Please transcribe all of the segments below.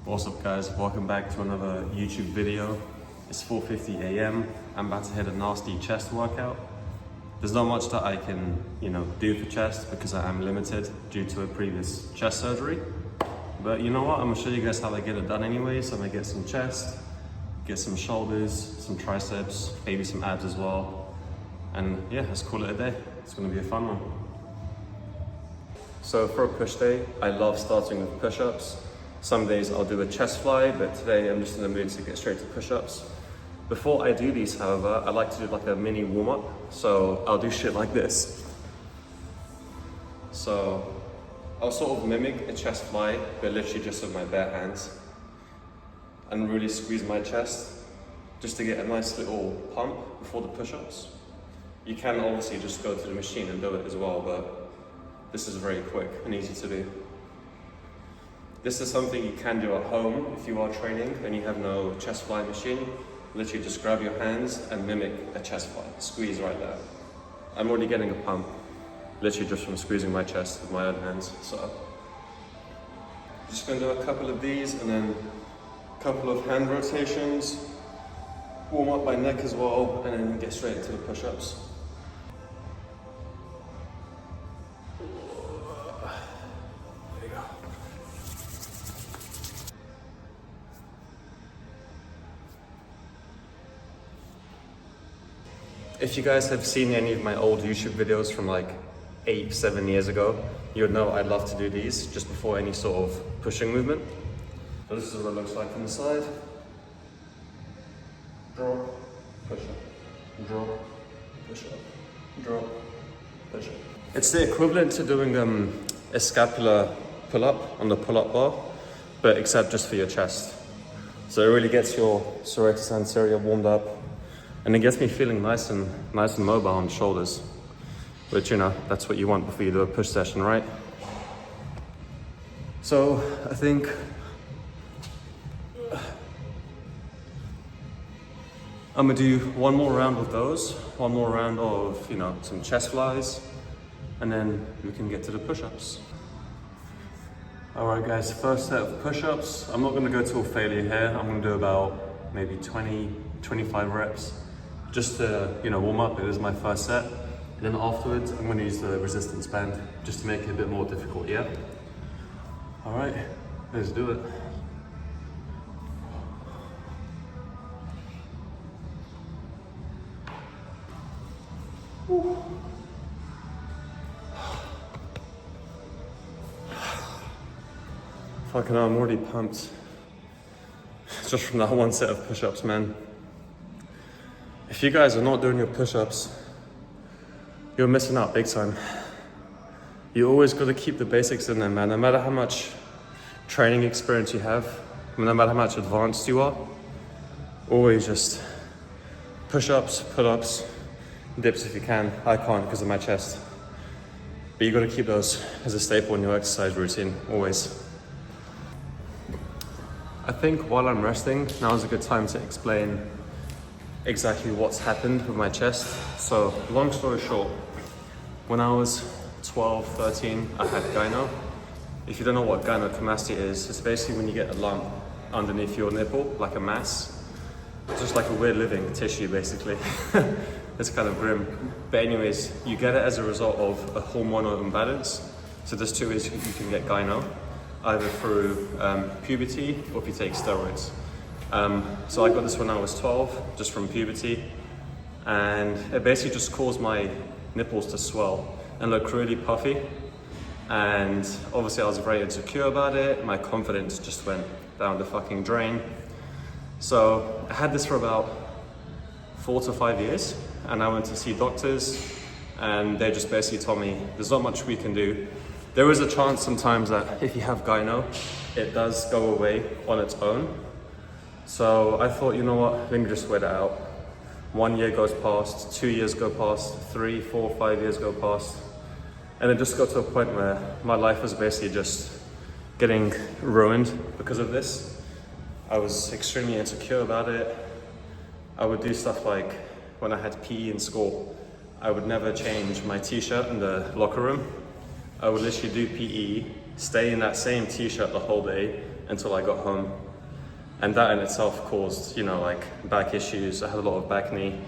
What's up guys, welcome back to another YouTube video. It's 4:50 a.m. I'm about to hit a nasty chest workout. There's not much that I can, do for chest because I am limited due to a previous chest surgery. But you know what, I'm gonna show you guys how I get it done anyway. So I'm gonna get some chest, get some shoulders, some triceps, maybe some abs as well. And yeah, let's call it a day. It's gonna be a fun one. So for a push day, I love starting with push-ups. Some days I'll do a chest fly, but today I'm just in the mood to get straight to push-ups. Before I do these, however, I like to do like a mini warm-up. So I'll do shit like this. So I'll sort of mimic a chest fly, but literally just with my bare hands. And really squeeze my chest, just to get a nice little pump before the push-ups. You can obviously just go to the machine and do it as well, but this is very quick and easy to do. This is something you can do at home if you are training and you have no chest fly machine. Literally just grab your hands and mimic a chest fly. Squeeze right there. I'm already getting a pump, literally just from squeezing my chest with my own hands. So, just gonna do a couple of these and then a couple of hand rotations. Warm up my neck as well and then get straight into the push-ups. If you guys have seen any of my old YouTube videos from like 8-7 years ago, you would know I'd love to do these just before any sort of pushing movement. So this is what it looks like from the side. Drop, push up, drop, push up, drop, push up. It's the equivalent to doing a scapular pull-up on the pull-up bar, but except just for your chest. So it really gets your serratus anterior warmed up. And it gets me feeling nice and mobile on the shoulders, which that's what you want before you do a push session, right? So I think I'm gonna do one more round of those, one more round of some chest flies, and then we can get to the push-ups. All right, guys, first set of push-ups. I'm not gonna go till failure here. I'm gonna do about maybe 20-25 reps. Just to warm up. It is my first set, and then afterwards I'm going to use the resistance band just to make it a bit more difficult. Yeah. All right, let's do it. Woo. Fucking hell, I'm already pumped just from that one set of push-ups, man. If you guys are not doing your push-ups, you're missing out big time. You always got to keep the basics in there, man. No matter how much training experience you have, no matter how much advanced you are, always just push-ups, pull-ups, dips if you can. I can't because of my chest. But you got to keep those as a staple in your exercise routine, always. I think while I'm resting, now is a good time to explain exactly what's happened with my chest. So long story short, when I was 12, 13, I had gyno. If you don't know what gynecomastia is, it's basically when you get a lump underneath your nipple, like a mass. It's just like a weird living tissue, basically. It's kind of grim. But anyways, you get it as a result of a hormonal imbalance. So there's two ways you can get gyno, either through puberty or if you take steroids. So I got this when I was 12, just from puberty, and it basically just caused my nipples to swell and look really puffy. And obviously I was very insecure about it. My confidence just went down the fucking drain. So I had this for about 4 to 5 years, and I went to see doctors, and they just basically told me there's not much we can do. There is a chance sometimes that if you have gyno, it does go away on its own. So I thought, you know what, let me just wait it out. 1 year goes past, 2 years go past, 3, 4, 5 years go past. And it just got to a point where my life was basically just getting ruined because of this. I was extremely insecure about it. I would do stuff like when I had PE in school, I would never change my t-shirt in the locker room. I would literally do PE stay in that same t-shirt the whole day until I got home. And that in itself caused, you know, like back issues. I had a lot of back knee.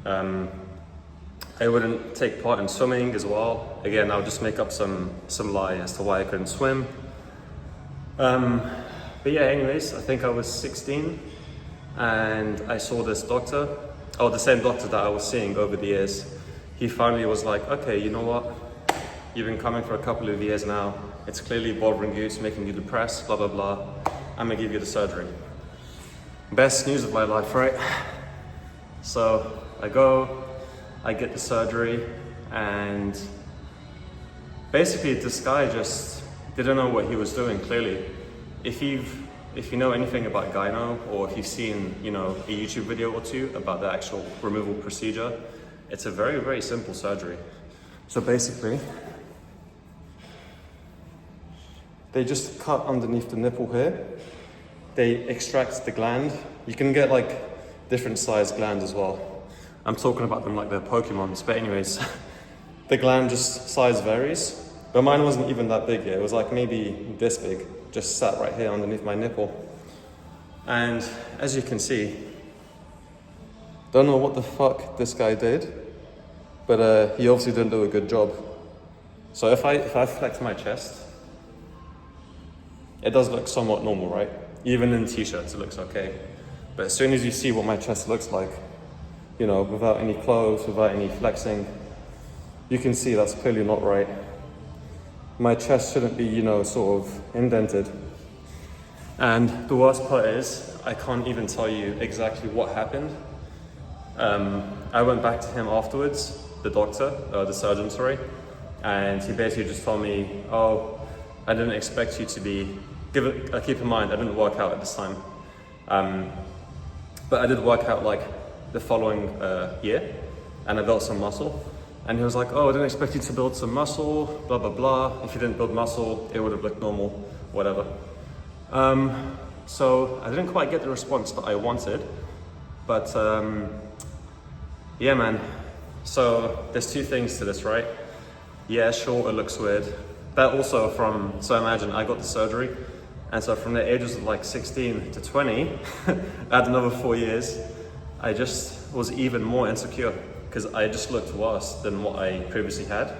I wouldn't take part in swimming as well. Again, I would just make up some lie as to why I couldn't swim. But yeah, anyways, I think I was 16 and I saw this doctor, the same doctor that I was seeing over the years. He finally was like, okay, you know what? You've been coming for a couple of years now. It's clearly bothering you, it's making you depressed, blah, blah, blah. I'm gonna give you the surgery. Best news of my life, right? So I go, I get the surgery, and basically this guy just didn't know what he was doing, clearly. If you know anything about gyno, or if you've seen, you know, a YouTube video or two about the actual removal procedure, it's a very, very simple surgery. So basically, they just cut underneath the nipple here. They extract the gland. You can get like different size glands as well. I'm talking about them like they're Pokemons, but anyways, the gland just size varies. But mine wasn't even that big yet. It was like maybe this big, just sat right here underneath my nipple. And as you can see, don't know what the fuck this guy did, but he obviously didn't do a good job. So if I flex my chest, it does look somewhat normal, right? Even in t-shirts, it looks okay. But as soon as you see what my chest looks like, you know, without any clothes, without any flexing, you can see that's clearly not right. My chest shouldn't be, you know, sort of indented. And the worst part is, I can't even tell you exactly what happened. I went back to him afterwards, the doctor, the surgeon, sorry, and he basically just told me, oh, I didn't expect you to be, keep in mind, I didn't work out at this time. But I did work out like the following year, and I built some muscle. And he was like, oh, I didn't expect you to build some muscle, blah, blah, blah. If you didn't build muscle, it would have looked normal, whatever. So I didn't quite get the response that I wanted, but yeah, man. So there's two things to this, right? Yeah, sure, it looks weird. That also so imagine I got the surgery, and so from the ages of like 16 to 20, I had another 4 years, I just was even more insecure because I just looked worse than what I previously had.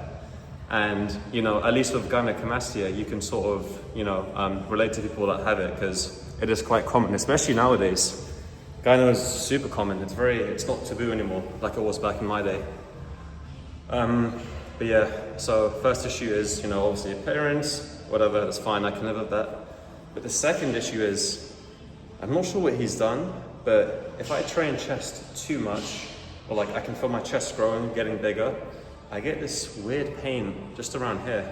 And, you know, at least with Gynecomastia, you can sort of, you know, relate to people that have it because it is quite common, especially nowadays. Gyno is super common. It's not taboo anymore like it was back in my day. But yeah, so first issue is, you know, obviously appearance, whatever, that's fine, I can live with that. But the second issue is, I'm not sure what he's done, but if I train chest too much, or like I can feel my chest growing, getting bigger, I get this weird pain just around here.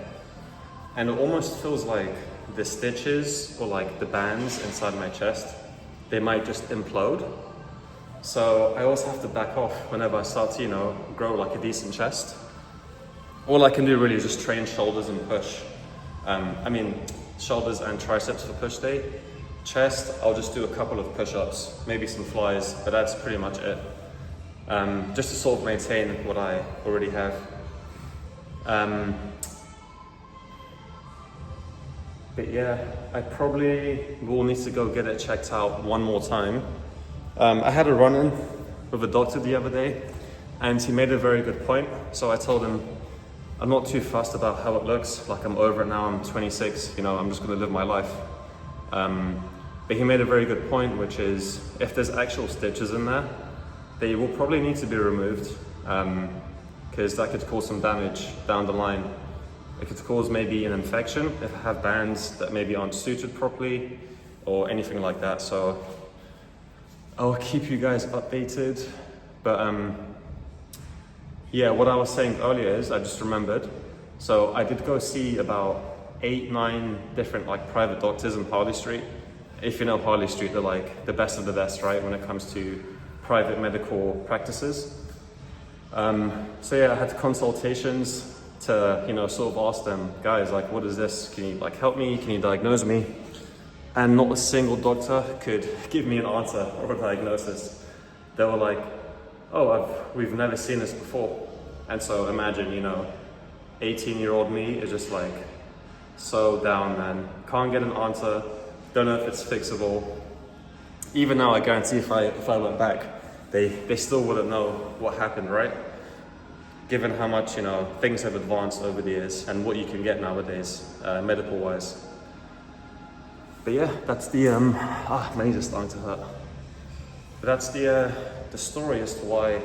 And it almost feels like the stitches or like the bands inside my chest, they might just implode. So I always have to back off whenever I start to, you know, grow like a decent chest. All I can do really is just train shoulders and push. I mean, shoulders and triceps for push day. Chest, I'll just do a couple of push-ups, maybe some flies, but that's pretty much it. Just to sort of maintain what I already have. But yeah, I probably will need to go get it checked out one more time. I had a run-in with a doctor the other day, and he made a very good point. So I told him, I'm not too fussed about how it looks, like I'm over it now, I'm 26, you know, I'm just gonna live my life. But he made a very good point, which is, if there's actual stitches in there, they will probably need to be removed, because that could cause some damage down the line. It could cause maybe an infection if I have bands that maybe aren't suited properly, or anything like that. So I'll keep you guys updated. But yeah, what I was saying earlier is, I just remembered. So I did go see about 8-9 different like private doctors in Harley Street. If you know Harley Street, they're like the best of the best, right, when it comes to private medical practices. So yeah, I had consultations to, you know, sort of ask them, guys, like, what is this? Can you like help me? Can you diagnose me? And not a single doctor could give me an answer or a diagnosis. They were like, oh, we've never seen this before. And so imagine, you know, 18-year-old me is just like So down, man. Can't get an answer. Don't know if it's fixable. Even now, I guarantee if I went back, they still wouldn't know what happened, right? Given how much, you know, things have advanced over the years and what you can get nowadays, medical-wise. But yeah, that's the, my knees are starting to hurt. But that's the story as to why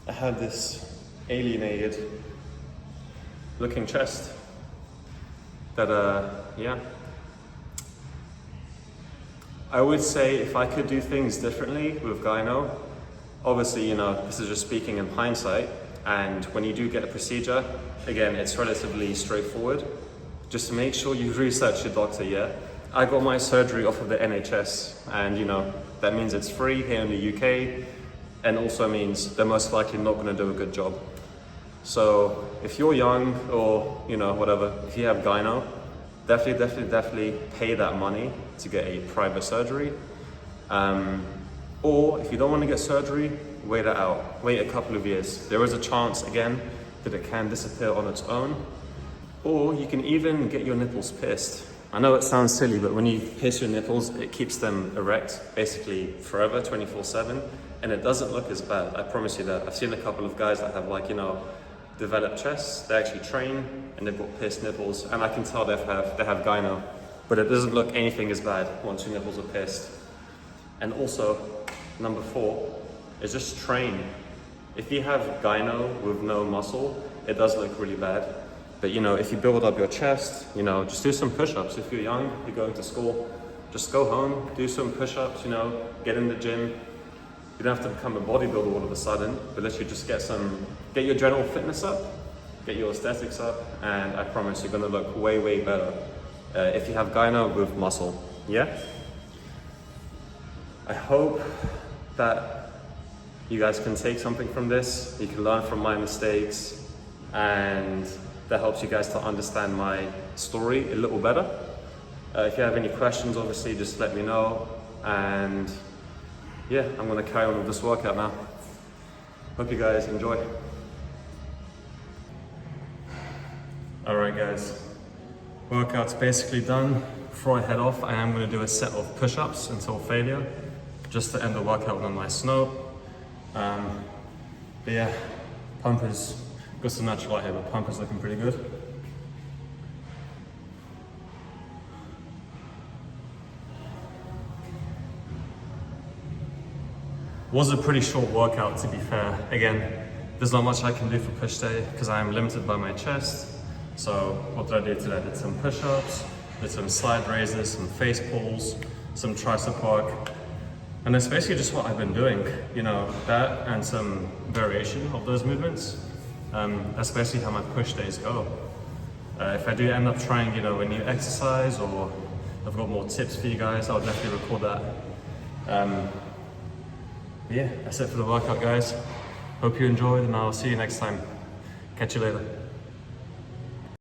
I had this alienated looking chest. That, yeah. I would say if I could do things differently with gyno, obviously, you know, this is just speaking in hindsight, and when you do get a procedure, again, it's relatively straightforward. Just to make sure you research your doctor, yeah? I got my surgery off of the NHS, and you know, that means it's free here in the UK, and also means they're most likely not gonna do a good job. So if you're young or, you know, whatever, if you have gyno, definitely pay that money to get a private surgery. Or if you don't want to get surgery, wait it out. Wait a couple of years. There is a chance, again, that it can disappear on its own. Or you can even get your nipples pierced. I know it sounds silly, but when you pierce your nipples, it keeps them erect, basically forever, 24/7, and it doesn't look as bad. I promise you that. I've seen a couple of guys that have, like, you know, developed chests. They actually train and they've got pierced nipples, and I can tell they have gyno, but it doesn't look anything as bad once your nipples are pierced. And also, number 4 is just train. If you have gyno with no muscle, it does look really bad. But you know, if you build up your chest, you know, just do some push-ups. If you're young, you're going to school, just go home, do some push-ups, you know, get in the gym. You don't have to become a bodybuilder all of a sudden, but literally just get your general fitness up, get your aesthetics up, and I promise you're gonna look way, way better if you have gyno with muscle, yeah? I hope that you guys can take something from this. You can learn from my mistakes, and that helps you guys to understand my story a little better. If you have any questions, obviously, just let me know. And yeah, I'm gonna carry on with this workout now. Hope you guys enjoy. All right, guys. Workout's basically done. Before I head off, I am gonna do a set of push-ups until failure, just to end the workout on a nice note. But yeah, pump is, got some natural light here, but pump is looking pretty good. Was a pretty short workout, to be fair. Again, there's not much I can do for push day because I am limited by my chest. So what did I do today? I did some push-ups, did some slide raises, some face pulls, some tricep work. And that's basically just what I've been doing, you know, that and some variation of those movements. That's basically how my push days go. If I do end up trying, you know, a new exercise, or I've got more tips for you guys, I'll definitely record that. Yeah, that's it for the workout, guys. Hope you enjoyed, and I'll see you next time. Catch you later.